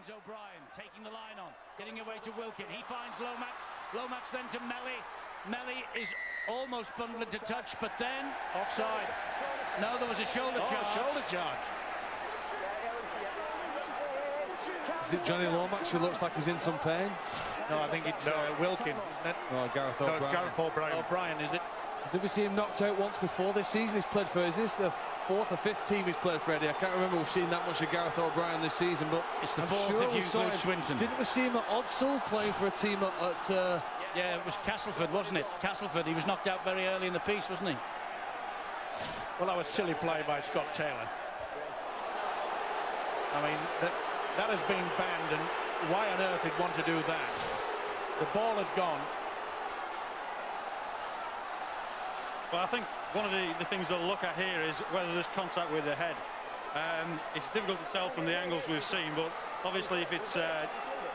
finds O'Brien, taking the line on, getting away to Wilkin. He finds Lomax. Lomax then to Melly. Melly is almost bundled into touch, but then... Offside. No, there was a shoulder charge. Shoulder charge. Is it Johnny Lomax who looks like he's in some pain? No, I think it's Wilkin, isn't it? No, Gareth O'Brien. No, it's Gareth O'Brien. O'Brien, is it? Did we see him knocked out once before this season? He's played for, is this the fourth or fifth team he's played for, Eddie? I can't remember we've seen that much of Gareth O'Brien this season, but it's the fourth if you include Swinton. Didn't we see him at Odsal playing for a team at yeah, it was Castleford, wasn't it? Castleford. He was knocked out very early in the piece, wasn't he? Well, that was silly play by Scott Taylor. I mean, that has been banned, and why on earth he'd want to do that? The ball had gone. Well, I think one of the things they'll look at here is whether there's contact with the head. It's difficult to tell from the angles we've seen, but obviously if it's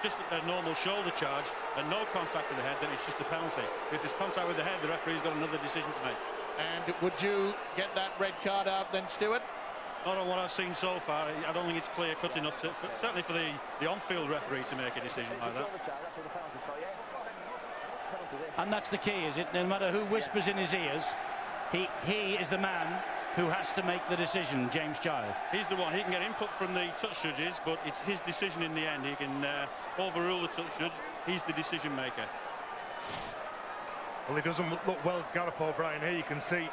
just a normal shoulder charge and no contact with the head, then it's just a penalty. If there's contact with the head, the referee's got another decision to make. And would you get that red card out then, Stuart? Not on what I've seen so far. I don't think it's clear-cut enough, certainly for the on-field referee to make a decision like that. And that's the key, is it? No matter who whispers in his ears, he is the man who has to make the decision, James Giles. He's the one. He can get input from the touch judges, but it's his decision in the end. He can overrule the touch judge. He's the decision maker. Well, he doesn't look well, Gareth O'Brien, here you can see.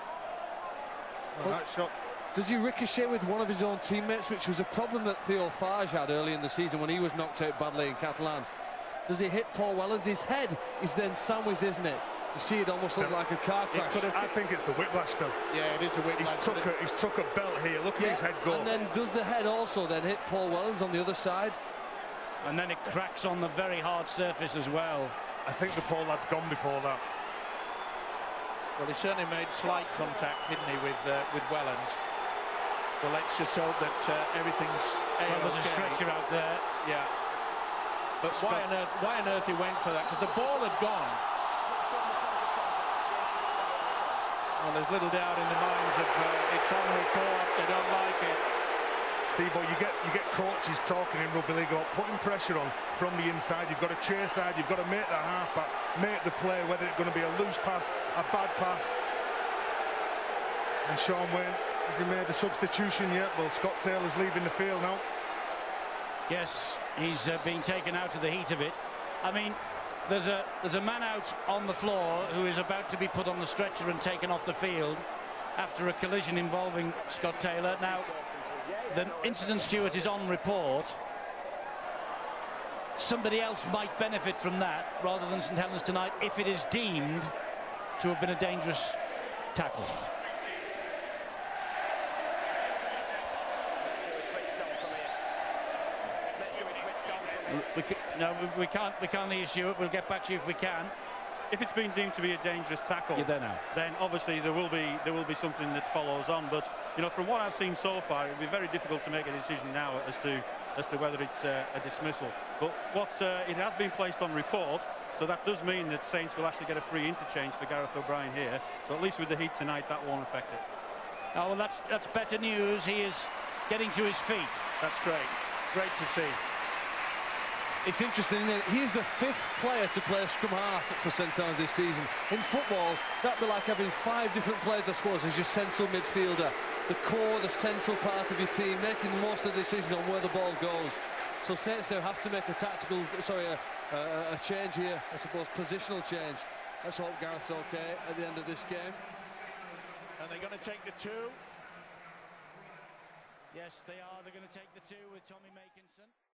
That shot. Does he ricochet with one of his own teammates, which was a problem that Theo Farge had early in the season when he was knocked out badly in Catalan? Does he hit Paul Wellens? His head is then sandwiched, isn't it? You see it almost look like a car crash. I think it's the whiplash, Phil. Yeah, it is the whiplash. He's took a belt here. Look at his head go. And then does the head also then hit Paul Wellens on the other side? And then it cracks on the very hard surface as well. I think the Paul lad's gone before that. Well, he certainly made slight contact, didn't he, with Wellens? Well, let's just hope that everything's well, there's a stretcher out there. Yeah. But why on earth he went for that? Because the ball had gone. Well, there's little doubt in the minds of it's on report. They don't like it. Steve, you get coaches talking in rugby league about putting pressure on from the inside. You've got to chase side. You've got to make the halfback make the play, whether it's going to be a loose pass, a bad pass. And Sean Wayne, has he made a substitution yet? Well, Scott Taylor's leaving the field now. Yes, he's being taken out of the heat of it. I mean, there's a man out on the floor who is about to be put on the stretcher and taken off the field after a collision involving Scott Taylor. Now, the incident, Stuart, is on report. Somebody else might benefit from that rather than St Helens tonight if it is deemed to have been a dangerous tackle. We can't issue it. We'll get back to you if we can. If it's been deemed to be a dangerous tackle, you're there now. Then obviously there will be something that follows on. But you know, from what I've seen so far, it'd be very difficult to make a decision now as to whether it's a dismissal. But it has been placed on report, so that does mean that Saints will actually get a free interchange for Gareth O'Brien here. So at least with the heat tonight, that won't affect it. Oh well, that's better news. He is getting to his feet. That's great. Great to see. It's interesting, isn't it? He's the fifth player to play scrum half for St Helens this season. In football, that'd be like having 5 different players, I suppose, as your central midfielder. The core, the central part of your team, making most of the decisions on where the ball goes. So Saints now have to make a a change here, I suppose, positional change. Let's hope Gareth's okay at the end of this game. And they're going to take the 2. Yes, they are. They're going to take the 2 with Tommy Makinson.